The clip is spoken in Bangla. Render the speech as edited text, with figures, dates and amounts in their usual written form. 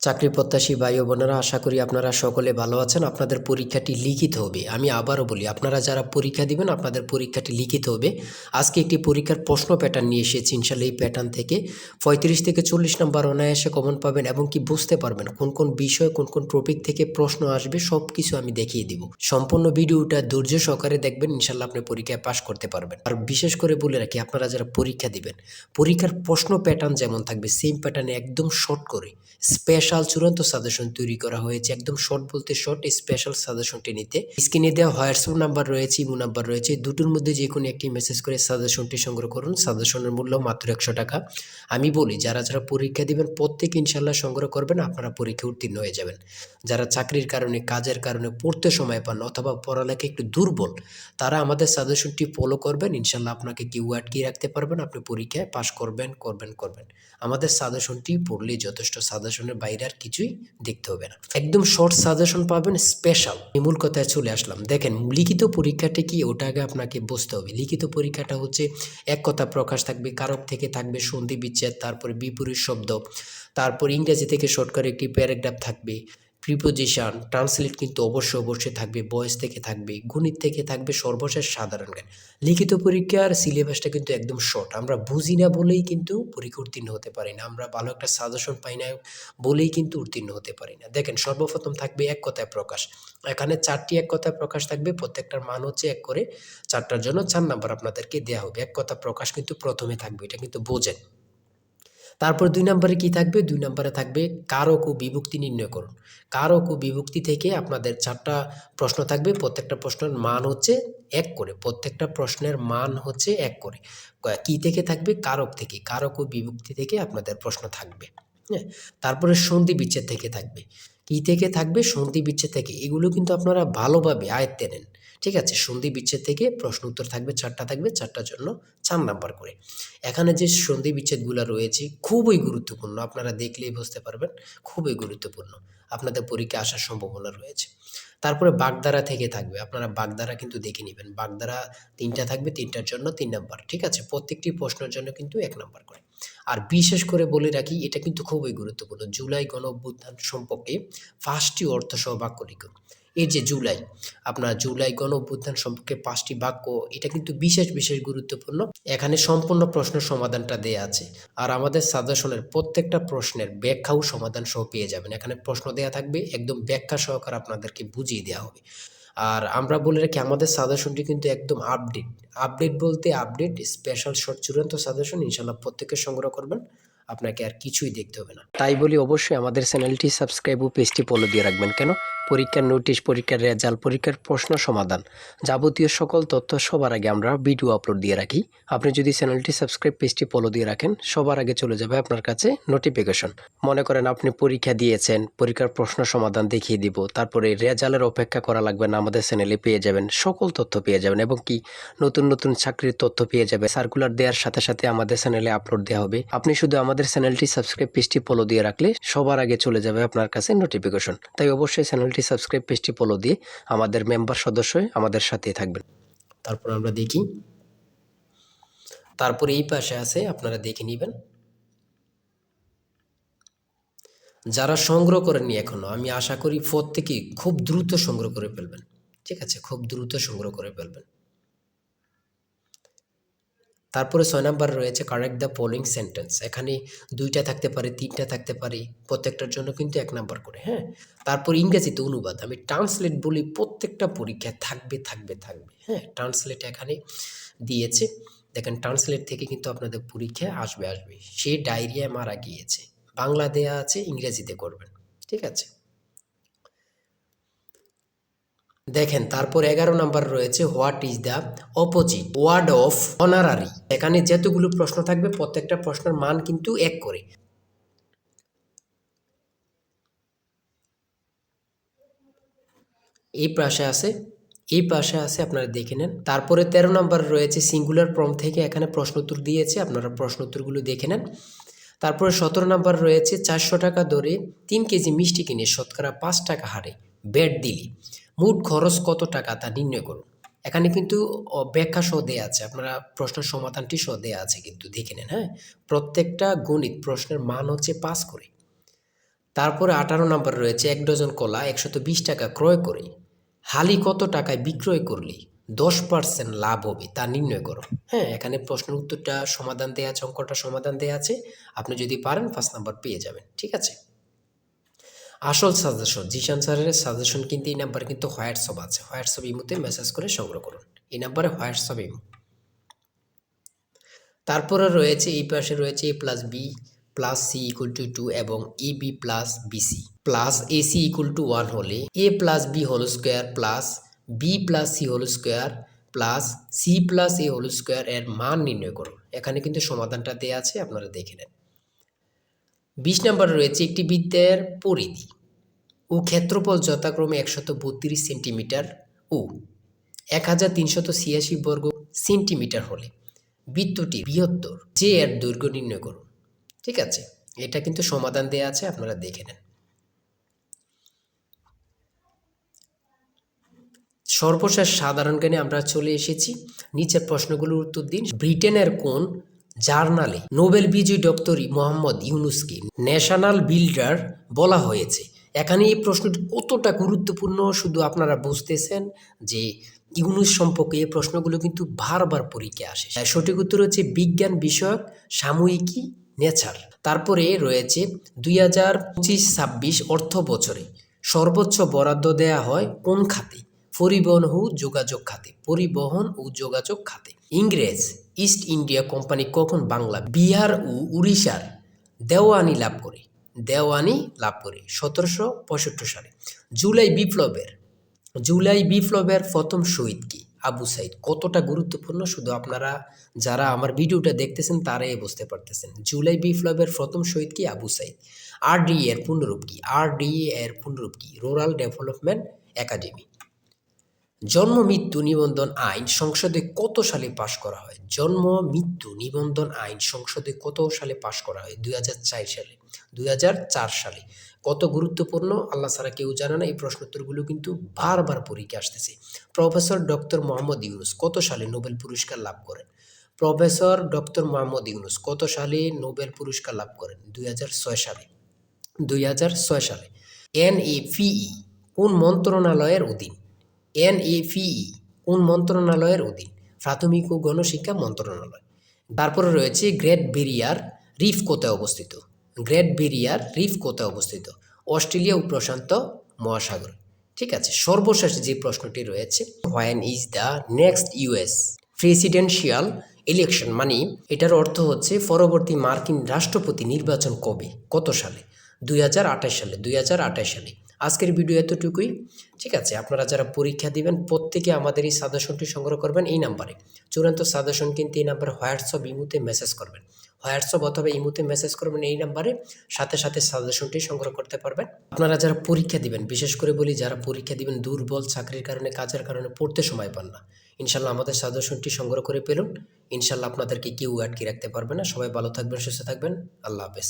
চাকরি প্রত্যাশী ভাই ও বোনেরা, আশা করি আপনারা সকলে ভালো আছেন। আপনাদের পরীক্ষাটি লিখিত হবে। আমি আবারও বলি, আপনারা যারা পরীক্ষা দিবেন আপনাদের পরীক্ষাটি লিখিত হবে। আজকে একটি পরীক্ষার প্রশ্ন প্যাটার্ন নিয়ে এসেছি। ইনশাল্লাহ এই প্যাটার্ন থেকে 35 থেকে 40 নম্বর অনায়াসে কমন পাবেন এবং কি বুঝতে পারবেন কোন কোন বিষয় কোন কোন টপিক থেকে প্রশ্ন আসবে সব কিছু আমি দেখিয়ে দিব। সম্পূর্ণ ভিডিওটা ধৈর্য সহকারে দেখবেন, ইনশাল্লাহ আপনি পরীক্ষায় পাশ করতে পারবেন। আর বিশেষ করে বলে রাখি, আপনারা যারা পরীক্ষা দিবেন পরীক্ষার প্রশ্ন প্যাটার্ন যেমন থাকবে সেম প্যাটার্নে একদম শর্ট করে স্পেশাল চূড়ান্ত সাজেশন তৈরি করা হয়েছে। একদম শর্ট বলতে শর্ট, স্পেশাল সাজেশনটি নিতে স্ক্রিনে দেওয়া হোয়াটসঅ্যাপ নাম্বার রয়েছে, ইমো নাম্বার রয়েছে, দুটোর মধ্যে যে কোনো একটি মেসেজ করে সাজেশনটি সংগ্রহ করুন। সাজেশনের মূল্য মাত্র 100 টাকা। আমি বলি, যারা যারা পরীক্ষা দিবেন প্রত্যেকে ইনশাল্লাহ সংগ্রহ করবেন, আপনারা পরীক্ষা উত্তীর্ণ হয়ে যাবেন। যারা চাকরির কারণে কাজের কারণে পড়তে সময় পান অথবা পড়ালেখা একটু দুর্বল, তারা আমাদের সাজেশনটি ফলো করবেন। ইনশাল্লাহ আপনাকে কেউ আটকিয়ে রাখতে পারবেন, আপনি পরীক্ষায় পাশ করবেন করবেন করবেন। আমাদের সাজেশনটি পড়লেই যথেষ্ট, সাজেশনের বাইরে আর কিছুই দেখতে হবে না। একদম শর্ট সাজেশন পাবেন, স্পেশাল। মূল কথায় চলে আসলাম। দেখেন, লিখিত পরীক্ষাটা কি ওটা আগে আপনাকে বুঝতে হবে। লিখিত পরীক্ষাটা হচ্ছে এক কথা প্রকাশ থাকবে, কারক থেকে থাকবে সন্ধি বিচ্ছেদ, তারপরে বিপরীত শব্দ, তারপর ইংরেজি থেকে শর্ট করে একটি প্যারাগ্রাফ থাকবে, প্রিপোজিশন, ট্রান্সলেট কিন্তু অবশ্যই থাকবে, ভয়েস থেকে থাকবে, গণিত থেকে থাকবে, সর্বশেষ সাধারণ জ্ঞান। লিখিত পরীক্ষার সিলেবাসটা কিন্তু একদম শর্ট। আমরা বুঝি না বলেই কিন্তু পরীক্ষা উত্তীর্ণ হতে পারি না, আমরা ভালো একটা সাজেশন পাই না বলেই কিন্তু উত্তীর্ণ হতে পারি না। দেখেন, সর্বপ্রথম থাকবে এক কথায় প্রকাশ। এখানে 4টি এক কথায় প্রকাশ থাকবে, প্রত্যেকটার মান হচ্ছে 1 করে। 4টার জন্য 4 নাম্বার আপনাদেরকে দেওয়া হবে। এক কথা প্রকাশ কিন্তু প্রথমে থাকবে, এটা কিন্তু বোঝেন। তারপর 2 নম্বরে কি থাকবে? 2 নম্বরে থাকবে কারক ও বিভক্তি নির্ণয় করুন। কারক ও বিভক্তি থেকে আপনাদের 4টা প্রশ্ন থাকবে। প্রত্যেকটা প্রশ্নের মান হচ্ছে 1 করে। প্রত্যেকটা প্রশ্নের মান হচ্ছে 1 করে। কি থেকে থাকবে? কারক থেকে। কারক ও বিভক্তি থেকে আপনাদের প্রশ্ন থাকবে। হ্যাঁ? তারপরে সন্ধি বিচ্ছেদ থেকে থাকবে। কি থেকে থাকবে? সন্ধি বিচ্ছেদ থেকে। এগুলো কিন্তু আপনারা ভালোভাবে আয়ত্তে নেন। ঠিক আছে? সন্ধি বিচ্ছেদ থেকে প্রশ্ন উত্তর থাকবে 4টা থাকবে, 4টার জন্য 4 নাম্বার করে। এখানে যে সন্ধি বিচ্ছেদগুলো রয়েছে খুবই গুরুত্বপূর্ণ, আপনারা দেখলেই বুঝতে পারবেন, খুবই গুরুত্বপূর্ণ। আপনাদের পরীক্ষায় আসার সম্ভাবনা রয়েছে। তারপরে বাগধারা থেকে থাকবে, আপনারা বাগধারা কিন্তু দেখে নেবেন। বাগধারা 3টা থাকবে, 3টার জন্য 3 নাম্বার। ঠিক আছে? প্রত্যেকটি প্রশ্নের জন্য কিন্তু 1 নাম্বার করে। আর বিশেষ করে বলে রাখি, এটা কিন্তু খুবই গুরুত্বপূর্ণ। জুলাই গণঅভ্যুত্থান সম্পর্কে 5টি অর্থসহ বাক্য লিখুন। এই যে জুলাই, আপনার জুলাই গণঅভ্যুত্থান সম্পর্কে 5টি বাক্য, এটা কিন্তু বিশেষ গুরুত্বপূর্ণ। এখানে সম্পূর্ণ প্রশ্নের সমাধানটা দেয়া আছে। আর আমাদের সাজেশনের প্রত্যেকটা প্রশ্নের ব্যাখ্যা ও সমাধান সহ পেয়ে যাবেন। এখানে প্রশ্ন দেয়া থাকবে, একদম ব্যাখ্যা সহকারে আপনাদেরকে বুঝিয়ে দেওয়া হবে। আর আমরা বলে রাখি, আমাদের সাজেশনটি কিন্তু একদম আপডেট। আপডেট বলতে আপডেট, স্পেশাল শর্ট চূড়ান্ত সাজেশন। ইনশাআল্লাহ প্রত্যেকে সংগ্রহ করবেন, আপনাকে আর কিছুই দেখতে হবে না। তাই বলি, অবশ্যই আমাদের চ্যানেলটি সাবস্ক্রাইব ও পেজটি ফলো দিয়ে রাখবেন। কেন? পরীক্ষার নোটিশ, পরীক্ষার রেজাল্ট, পরীক্ষার প্রশ্ন সমাধান, যাবতীয় সকল তথ্য সবার আগে আমরা ভিডিও আপলোড দিয়ে রাখি। আপনি যদি চ্যানেলটি সাবস্ক্রাইব, পেজটি ফলো দিয়ে রাখেন, সবার আগে চলে যাবে আপনার কাছে নোটিফিকেশন। মনে করেন আপনি পরীক্ষা দিয়েছেন, পরীক্ষার প্রশ্ন সমাধান দেখিয়ে দিব, তারপরে রেজাল্টের অপেক্ষা করা লাগবে না, আমাদের চ্যানেলে পেয়ে যাবেন, সকল তথ্য পেয়ে যাবেন এবং কি নতুন চাকরির তথ্য পেয়ে যাবে। সার্কুলার দেওয়ার সাথে আমাদের চ্যানেলে আপলোড দেওয়া হবে। আপনি শুধু আমাদের চ্যানেলটি সাবস্ক্রাইব, পেজটি ফলো দিয়ে রাখলে সবার আগে চলে যাবে আপনার কাছে নোটিফিকেশন। তাই অবশ্যই চ্যানেলটি সাবস্ক্রাইব, পেজটি ফলো দিয়ে আমাদের মেম্বার সদস্য হয়ে আমাদের সাথেই থাকবেন। তারপর আমরা দেখি, তারপরে এই পাশে আছে, আপনারা দেখে নেবেন। যারা সংগ্রহ করেননি এখনো, আমি আশা করি প্রত্যেকেই খুব দ্রুত সংগ্রহ করে ফেলবেন। ঠিক আছে? খুব দ্রুত সংগ্রহ করে ফেলবেন। তারপরে 6 নাম্বার রয়েছে কারেক্ট দ্য ফলোইং সেন্টেন্স। এখানে 2টা থাকতে পারে, 3টা থাকতে পারে, প্রত্যেকটার জন্য কিন্তু 1 নাম্বার করে। হ্যাঁ? তারপর ইংরেজিতে অনুবাদ। আমি ট্রান্সলেট বলি, প্রত্যেকটা পরীক্ষায় থাকবে। হ্যাঁ? ট্রান্সলেট এখানে দিয়েছে। দেখেন, ট্রান্সলেট থেকে কিন্তু আপনাদের পরীক্ষায় আসবে। সে ডায়রিয়ায় মারা গিয়েছে। বাংলা দেয়া আছে, ইংরেজিতে করবেন। ঠিক আছে? দেখেন, তারপর 11 নাম্বার রয়েছে what is the opposite word of honorary. এখানে যতগুলো প্রশ্ন থাকবে প্রত্যেকটা প্রশ্নের মান কিন্তু 1 করে। এই পাশে আছে, আপনারা দেখে নেন। তারপরে 13 নাম্বার রয়েছে সিঙ্গুলার ফর্ম থেকে, এখানে প্রশ্ন উত্তর দিয়েছে, আপনারা প্রশ্ন উত্তরগুলো দেখে নেন। তারপরে 17 নাম্বার রয়েছে 400 টাকা দরে 3 কেজি মিষ্টি কিনে শতকরা 5 টাকা হারে ব্যাট দিলে মোট খরচ কত টাকা তা নির্ণয় করুন। এখানে কিন্তু ব্যাখ্যা সহ দেয়া আছে, আপনারা প্রশ্নের সমাধানটি সহ দেয়া আছে, কিন্তু দেখে নেন। হ্যাঁ? প্রত্যেকটা গণিত প্রশ্নের মান হচ্ছে 5 করে। তারপরে 18 নাম্বার রয়েছে 1 ডজন কলা 120 টাকা ক্রয় করে হালি কত টাকায় বিক্রয় করলে 10% লাভ হবে তা নির্ণয় করো। হ্যাঁ, এখানে প্রশ্নের উত্তরটা সমাধান দেয়া আছে, অঙ্কটা সমাধান দেয়া আছে। আপনি যদি পারেন 5 নাম্বার পেয়ে যাবেন। ঠিক আছে? আসল সাজেশন জিশান স্যারের সাজেশন কিন্তু এই নাম্বারে কিন্তু হোয়াটসঅ্যাপ আছে। হোয়াটসঅ্যাপ ইমোতে মেসেজ করে সংগ্রহ করুন। এই নাম্বারে হোয়াটসঅ্যাপ ইমো। তারপরে রয়েছে এই পাশে রয়েছে a plus b plus c equal to 2 এবং a b plus bc plus ac equal to 1 হলে a plus b whole square plus b plus c whole square plus c plus a whole square এর মান নির্ণয় করুন। এখানে কিন্তু সমাধানটা দেওয়া আছে, আপনারা দেখে নেন। 20 নম্বরে রয়েছে একটি বৃত্তের পরিধি ও ক্ষেত্রফল যথাক্রমে 132 সেন্টিমিটার ও 1386 বর্গ সেন্টিমিটার হলে বৃত্তটি বৃহত্তর যে এর দৈর্ঘ্য নির্ণয় করুন। ঠিক আছে, এটা কিন্তু সমাধান দেয়া আছে, আপনারা দেখে নেন। সর্বশেষ সাধারণ জ্ঞানে আমরা চলে এসেছি। নিচের প্রশ্নগুলোর উত্তর দিন। ব্রিটেনের কোন জার্নালে নোবেল বিজয়ী ডক্টর মোহাম্মদ ইউনুসকে ন্যাশনাল বিল্ডার বলা হয়েছে? এখানে এই প্রশ্নটি কতটা গুরুত্বপূর্ণ শুধু আপনারা বুঝতেছেন যে ইউনুস সম্পর্কে এই প্রশ্নগুলো কিন্তু বারবার পরীক্ষায় আসে। সঠিক উত্তর হচ্ছে বিজ্ঞান বিষয়ক সাময়িকী নেচার। তারপরে রয়েছে 2025-26 অর্থ বছরে সর্বোচ্চ বরাদ্দ দেয়া হয় কোন খাতে? পরিবহন ও যোগাযোগ খাতে। পরিবহন ও যোগাযোগ খাতে। ইংরেজ ইস্ট ইন্ডিয়া কোম্পানি কখন বাংলা, বিহার ও উড়িষ্যার দেওয়ানি লাভ করে? 1765 সালে। জুলাই বিপ্লবের প্রথম শহীদ কি? আবু সাইদ। কতটা গুরুত্বপূর্ণ শুধু আপনারা যারা আমার ভিডিওটা দেখতেছেন তারাই বুঝতে পারতেছেন। জুলাই বিপ্লবের প্রথম শহীদ কি? আবু সাইদ। আরডিএ এর পূর্ণরূপ কি? Rural development academy. জন্ম মৃত্যু নিবন্ধন আইন সংসদে কত সালে পাশ করা হয়? জন্ম মৃত্যু নিবন্ধন আইন সংসদে কত সালে পাশ করা হয়? 2004 সালে। কত গুরুত্বপূর্ণ, আল্লাহ ছাড়া কেউ জানে না। এই প্রশ্নোত্তরগুলো কিন্তু বারবার পরীক্ষা আসতেছে। প্রফেসর ডক্টর মোহাম্মদ ইউনুস কত সালে নোবেল পুরস্কার লাভ করেন? প্রফেসর ডক্টর মোহাম্মদ ইউনুস কত সালে নোবেল পুরস্কার লাভ করেন? 2006 সালে। এনএপিই কোন মন্ত্রণালয়ের অধীন? কোন মন্ত্রণালয়ের অধীন? প্রাথমিক ও গণশিক্ষা মন্ত্রণালয়। তারপরে রয়েছে গ্রেট ব্যারিয়ার রিফ কোথায় অবস্থিত? অস্ট্রেলিয়া ও প্রশান্ত মহাসাগর। ঠিক আছে, সর্বশেষ যে প্রশ্নটি রয়েছে, when is the next US presidential election? মানে এটার অর্থ হচ্ছে পরবর্তী মার্কিন রাষ্ট্রপতি নির্বাচন কবে, কত সালে? 2028 সালে। আজকের ভিডিও এতটুকুই। ঠিক আছে, আপনারা যারা পরীক্ষা দিবেন প্রত্যেকে আমাদের এই সাজেশনটি সংগ্রহ করবেন এই নাম্বারে। চূড়ান্ত সাজেশন কিন্তু এই নাম্বারে হোয়াটসঅ্যাপ ইমোতে মেসেজ করবেন। হোয়াটসঅ্যাপ অথবা ইমোতে মেসেজ করবেন এই নাম্বারে, সাথে সাথে সাজেশনটি সংগ্রহ করতে পারবেন। আপনারা যারা পরীক্ষা দিবেন, বিশেষ করে বলি যারা পরীক্ষা দিবেন দুর্বল, চাকরির কারণে, কাজের কারণে পড়তে সময় পান না, ইনশাল্লাহ আমাদের সাজেশনটি সংগ্রহ করে পেলুন। ইনশাল্লাহ আপনাদেরকে কেউ আটকে রাখতে পারবে না। সবাই ভালো থাকবেন, সুস্থ থাকবেন। আল্লাহ হাফেজ।